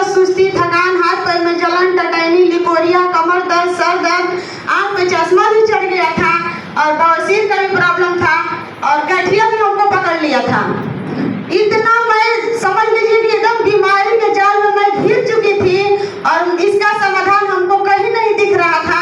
और सुस्ती, थकान, हाथ पैर में जलन, टटैनी, लिकोरिया, कमर दर्द, सर दर्द, आँख में चश्मा भी चढ़ गया था और बवासीर का भी प्रॉब्लम था और गठिया भी हमको पकड़ लिया था। इतना मैं समझ लीजिए कि एकदम बीमारी के जाल में मैं घिर चुकी थी और इसका समाधान हमको कहीं नहीं दिख रहा था।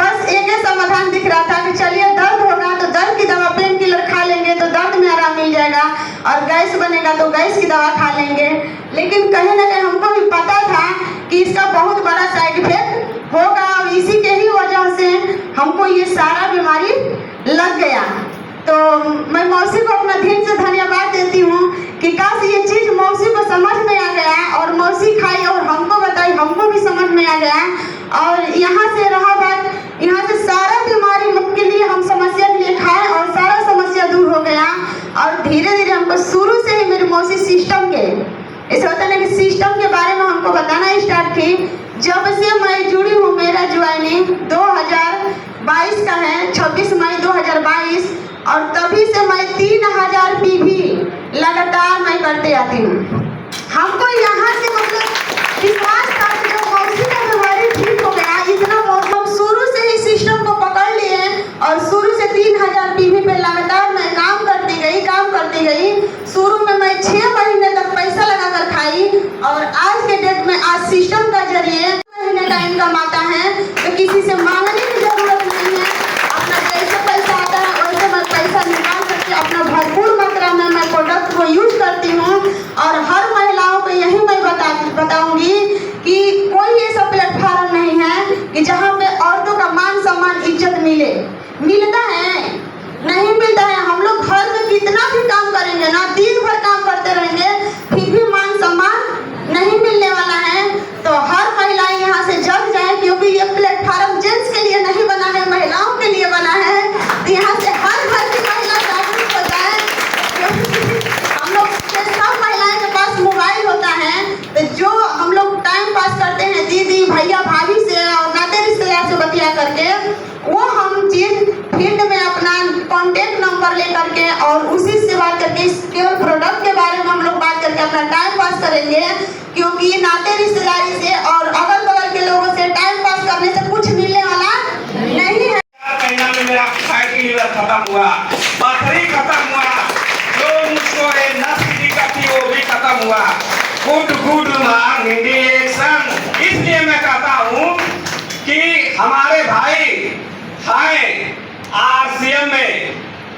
बस एक ही समाधान दिख रहा था कि चलिए दर्द होगा तो दर्द की दवा, पेन किलर खा लेंगे तो दर्द में आराम मिल जाएगा और गैस बनेगा तो गैस की दवा खा लेंगे। लेकिन कहीं ना कहीं हमको भी पता था कि इसका बहुत बड़ा साइड इफेक्ट होगा और इसी के ही वजह से हमको ये सारा बीमारी लग गया। तो मैं मौसी को अपना दिल से धन्यवाद देती हूँ कि काश ये चीज़ मौसी को समझ में आ गया और मौसी खाई और हमको बताई, हमको भी समझ में आ गया और यहाँ से रहा बात, यहाँ से सारा बीमारी के लिए हम समस्या के लिए खाए और सारा समस्या दूर हो गया। और धीरे धीरे हमको शुरू से ही मेरी मौसी सिस्टम के, ऐसा होता है ना कि सिस्टम के बारे में हमको बताना स्टार्ट की। जब से मैं जुड़ी हूँ, मेरा ज्वाइनिंग 2022 का है, 26 मई 2022, और तभी से मैं 3000 पीवी लगातार मैं करते आती हूँ। हमको यहाँ से मतलब विश्वास था कि जो मौसी का बीमारी ठीक हो गया, इतना हम शुरू से ही सिस्टम को पकड़ लिए और शुरू से 3000 पीवी पे लगातार मैं काम करती गई। शुरू में मैं 6 महीने तक पैसा लगाकर खाई और आज के डेट में आज सिस्टम का जरिए महीने का इनकम आता है तो किसी से मांगने की जरूरत नहीं है। अपना जैसे पैसा आता है वैसे मैं पैसा निकाल करके अपना भरपूर मात्रा में मैं प्रोडक्ट को यूज करती हूँ। और हर महिलाओं को यही मैं बताऊंगी कि कोई ऐसा प्लेटफॉर्म नहीं है कि जहाँ पे औरतों का मान सम्मान इज्जत मिलता है, नहीं मिलता है। हम लोग घर में कितना भी काम करेंगे ना, दिन भर काम करते रहेंगे, फिर भी मान सम्मान नहीं मिलने वाला है। तो हर महिलाएं यहाँ से जग जाए, क्योंकि ये प्लेटफॉर्म जेंट्स के लिए नहीं बना है, महिलाओं के लिए बना है। तो यहाँ से हर घर की महिला जागरूक हो जाए, क्योंकि हम लोग सब महिलाएं के पास मोबाइल होता है, तो जो हम लोग टाइम पास करते हैं दीदी, भैया, भाभी से और नाते रिश्तेदार से बतिया करके, वो हम चीज फील्ड में अपना कॉन्टेक्ट नंबर ले करके और उसी से बात करके केवल प्रोडक्ट के बारे में हम लोग बात करके अपना टाइम पास करेंगे। क्योंकि नाते रिश्तेदारी से और अगल बगल के लोगों से टाइम पास करने से कुछ मिलने वाला नहीं है। महीना में मेरा फैटी लीवर खत्म हुआ, पथरी खत्म हुआ, जो मुझको नस की दिक्कत थी वो भी खत्म हुआ। Good morning action. इसलिए मैं कहता हूँ कि हमारे भाई हैं आरसीएम में,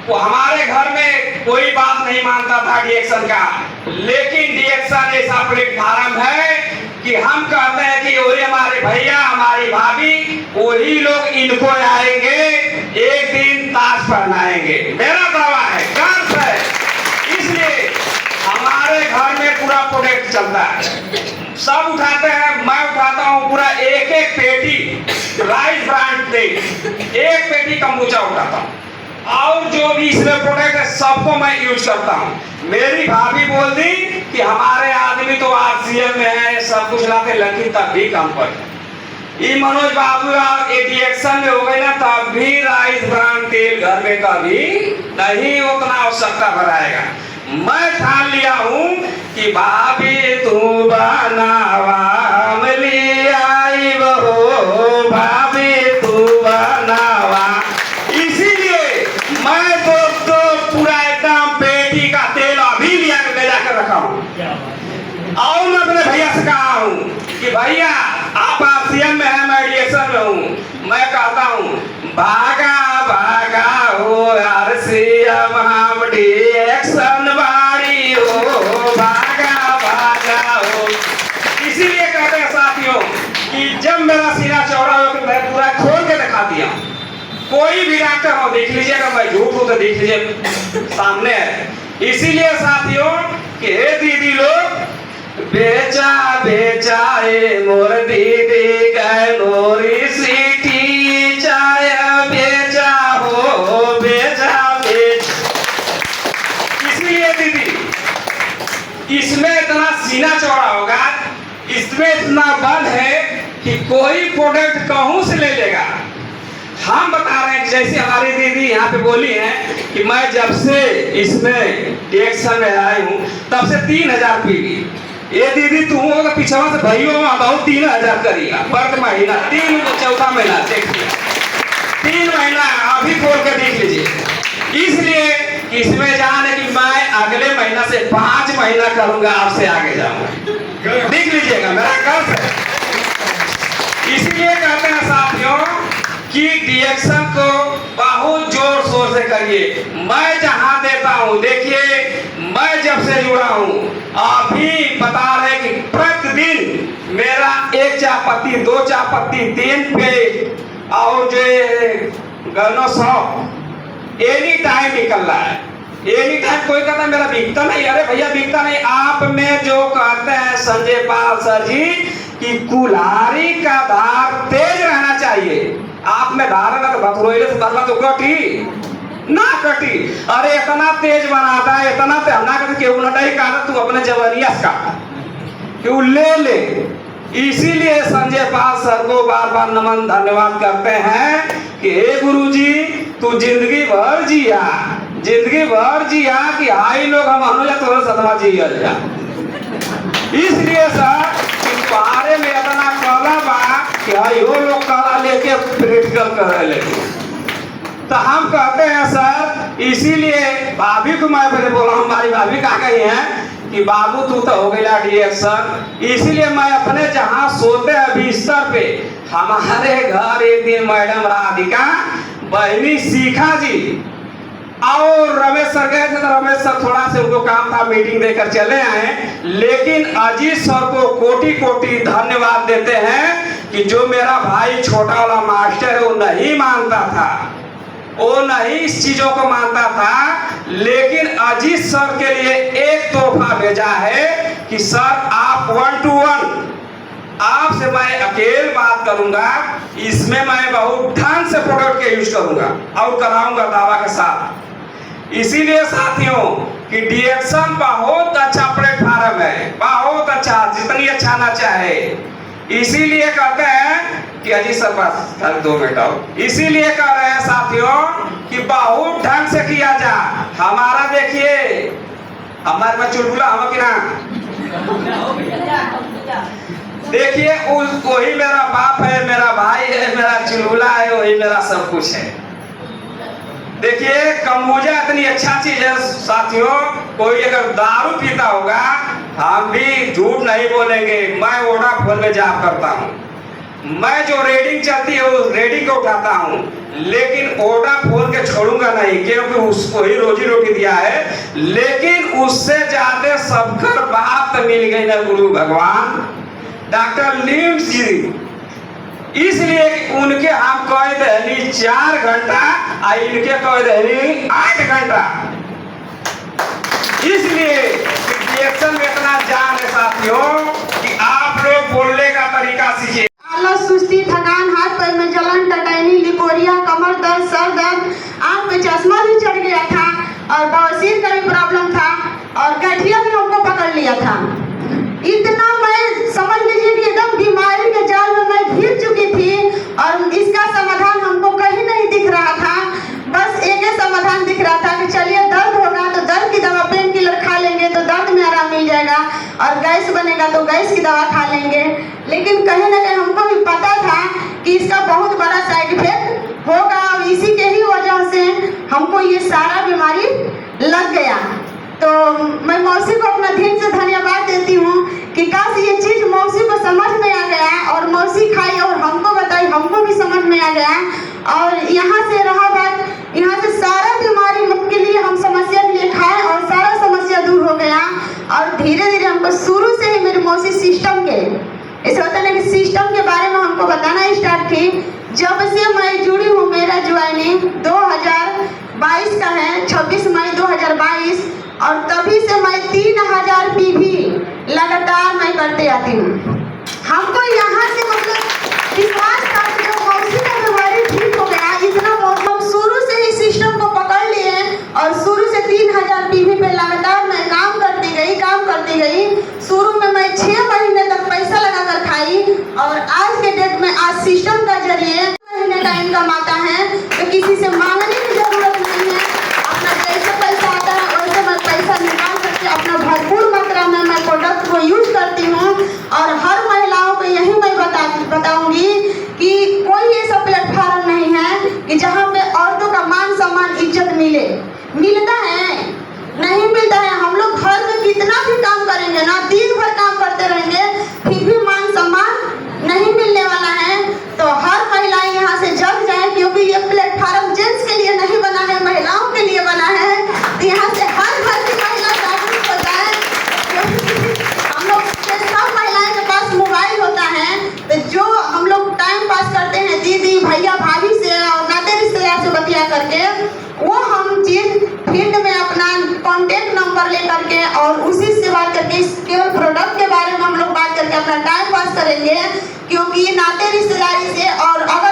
वो हमारे घर में कोई बात नहीं मानता था डीएक्शन का, लेकिन डीएक्शन ऐसा प्लेटफॉर्म है कि हम कहते हैं कि वही हमारे भैया, हमारी भाभी, वही लोग इनको आएंगे, एक दिन ताज पहनाएंगे। मेरा दावा है, गर्व है। इसलिए हमारे घर में पूरा प्रोडक्ट चलता है, सब उठाते हैं, मैं उठाता हूँ पूरा एक पेटी राइस ब्रांड से, एक पेटी कम्बुचा उठाता हूँ और जो भी इसमें प्रोडक्ट है सबको मैं यूज करता हूँ। मेरी भाभी बोल दी कि हमारे आदमी तो आरसीएम में है, सब कुछ लाते, लेकिन तब भी कम पर ये मनोज बाबू एडिएक्शन में हो गए ना, तब भी राइस ब्रांड तेल घर में कभी नहीं उतना आवश्यकता भराएगा। मैं ठान लिया हूँ कि भाभी तू बनावा आई बहो, भाभी तू बनावा। इसीलिए मैं तो पूरा एकदम पेटी का तेल अभी लिया के ले जाकर रखा हूँ और मैं अपने भैया से कहा हूँ कि भैया आप आरसीएम में है, मैं डीएक्शन में हूँ। मैं कहता हूँ भागा भागा हो आरसीएम, हम डीएक्शन बाड़ी हो, भागा भागा हो। इसीलिए कहते हैं साथियों कि जब मेरा सीना चौड़ा हो तो मैं पूरा खोल के दिखा दिया। कोई भी डॉक्टर हो देख लीजिए, अगर मैं झूठ हूं तो देख लीजिए, सामने है। इसीलिए साथियों कि हे दीदी लोग, बेचा बेचाए मोर दीदी गए मोरी सीटी चाय बेचा हो बेचा बेच। इसलिए दीदी इसमें इतना सीना चौड़ा होगा, इसमें इतना बल है कि कोई प्रोडक्ट कहूं से ले लेगा। हम बता रहे हैं, जैसे हमारी दीदी यहाँ पे बोली है कि मैं जब से इसमें डीएक्शन में आई हूँ तब से 3000 पीवी, ये दीदी तुम अगर पिछवा से भाइयों में बताओ 3000 करिएगा पर महीना, 4था महीना देखिए, 3 महीना अभी खोल कर देख लीजिए। इसलिए इसमें जान है कि मैं अगले महीना से 5 महीना करूंगा, आपसे आगे जाऊंगा, देख लीजिएगा मेरा कर्ज है। इसलिए कहते हैं साथियों कि डिएक्शन को बहुत जोर शोर से करिए। मैं जहां देता हूं, देखिए मैं जब से जुड़ा हूं अभी बता रहे कि प्रतिदिन मेरा 1 चाय पत्ती 2 चाय पत्ती 3 पे और जो गनो 100 एनी टाइम निकल रहा है। एनी टाइम कोई कहता है मेरा बिकता नहीं, अरे भैया बिकता नहीं। आप में जो कहते हैं संजय पाल सर जी कि कुल्हाड़ी का धार तेज रहना चाहिए, आप में धार ना तो भथरोइले से धरला तो कटी ना कटी। अरे इतना तेज बनाता है, इतना तेना कर के उनटाई काट तू अपने जवानिया का क्यों ले। इसीलिए संजय पाल सर को बार बार नमन धन्यवाद करते हैं कि हे गुरुजी तू जिंदगी भर जिया कि आई लोग हम अनुजा तो सदमा जिया जा। इसलिए सर तुम्हारे में इतना कला बा कि यो लोग कला लेके प्रैक्टिकल कर ले। तो हम कहते हैं सर, इसीलिए भाभी को मैं पहले बोला, हमारी भाभी कहा गई हैं कि बाबू तू तो हो गया डिएक्शन। इसीलिए मैं अपने जहां सोते हैं बिस्तर पे, हमारे घर एक दिन मैडम राधिका बहनी सीखा जी और रमेश सर गए थे, तो रमेश सर थोड़ा से उनको काम था, मीटिंग देकर चले आए। लेकिन अजीत सर को कोटि कोटि धन्यवाद देते हैं कि जो मेरा भाई छोटा वाला मास्टर है वो नहीं मानता था, वो नहीं इस चीजों को मानता था, लेकिन अजीत सर के लिए एक तोहफा भेजा है कि सर आप 1 to 1 आपसे मैं अकेले बात करूंगा, इसमें मैं बहुत ढंग से प्रोडक्ट के यूज करूंगा और कराऊंगा दावा के साथ। इसीलिए साथियों कि डिएक्शन बहुत अच्छा प्लेटफॉर्म है, बहुत अच्छा, जितनी अच्छा ना चाहे। इसीलिए कहते हैं कि अजीत सर पास 2 मिनट आओ। इसीलिए कह रहे हैं साथियों कि बहुत ढंग से किया जा। हमारा देखिए हमारे में चुलबुला हम कि ना, देखिए वही मेरा बाप है, मेरा भाई है, मेरा चुलबुला है, वही मेरा सब कुछ है। देखिए कम्बुजा इतनी अच्छा चीज है साथियों, कोई अगर दारू पीता होगा, हम भी झूठ नहीं बोलेंगे, मैं वोडाफोन में जॉब करता हूँ, मैं जो रेडिंग चलती है उस रेडिंग को उठाता हूँ, लेकिन वोडाफोन के छोड़ूंगा नहीं क्योंकि उसको ही रोजी रोटी दिया है। लेकिन उससे ज्यादा सबकर बात मिल गई ना गुरु भगवान डॉक्टर लीम जी, इसलिए उनके हम कह दहली 4 घंटा और इनके कह दहली 8 घंटा। इसलिए डिएक्शन में इतना जान है साथियों कि आप लोग बोलने का तरीका सीखिए। आलस, सुस्ती, थकान, हाथ पैर में जलन, टटैनी, लिकोरिया, कमर दर्द, सर दर्द, आंख में चश्मा भी चढ़ गया था और बवासीर का भी प्रॉब्लम था और गठिया भी हमको पकड़ लिया था। इतना मैं समझ लीजिए कि एकदम बीमारी के जाल में मैं घिर चुकी थी और इसका समाधान हमको कहीं नहीं दिख रहा था। बस एक ही समाधान दिख रहा था कि चलिए दर्द होगा तो दर्द की दवा पेन किलर खा लेंगे तो दर्द में आराम मिल जाएगा और गैस बनेगा तो गैस की दवा खा लेंगे। लेकिन कहीं ना कहीं हमको भी पता था कि इसका बहुत बड़ा साइड इफेक्ट होगा और इसी के ही वजह से हमको ये सारा बीमारी लग गया। तो मैं मौसी को अपना दिल से धन्यवाद देती हूँ कि काश ये चीज मौसी को समझ में आ गया और मौसी खाई और हमको बताई, हमको भी समझ में आ गया और यहाँ से रहा बात, यहाँ से सारा बीमारी के लिए हम समस्या के लिए खाए और सारा समस्या दूर हो गया। और धीरे धीरे हमको शुरू से ही मेरी मौसी सिस्टम के ऐसे होता है कि सिस्टम के बारे में हमको बताना स्टार्ट की। जब से मैं जुड़ी हूँ, मेरा ज्वाइनिंग 2022 का है, 26 मई 2022 और तभी से मैं 3000 पीवी लगातार मैं करते आती हूँ। हमको यहाँ से मतलब विश्वास था कि जो मौसी का बीमारी ठीक हो गया, इतना हम शुरू से ही सिस्टम को पकड़ लिए और शुरू से 3000 पीवी पे लगातार मैं काम करती गई। शुरू में मैं 6 महीने तक पैसा लगा कर खाई और आज के डेट में आज सिस्टम का जरिए महीने का इनकम आता है तो किसी से मांगने की जरूरत नहीं है। अपना जैसे पैसा आता है वैसे मैं पैसा निकाल करके अपना भरपूर मात्रा में मैं प्रोडक्ट को यूज करती देना, दिन भर काम करते रहेंगे, फिर भी मान सम्मान नहीं मिलने वाला है। तो हर महिलाएं यहाँ से जग जाए, क्योंकि ये प्लेटफॉर्म जेंट्स के लिए नहीं बना है, महिलाओं के लिए बना है। तो यहाँ से हर घर की महिला जागरूक हो जाए, क्योंकि हम लोग सब महिलाएं के पास मोबाइल होता है। तो जो हम लोग टाइम पास करते हैं दीदी भैया भाभी से और नाते रिश्तेदार से बतिया करके, वो हम चीज फील्ड में अपना कॉन्टेक्ट नंबर ले करके और उसी से बात करके केवल प्रोडक्ट के बारे में हम लोग बात करके अपना टाइम पास करेंगे। क्योंकि नाते रिश्तेदारी से और अगर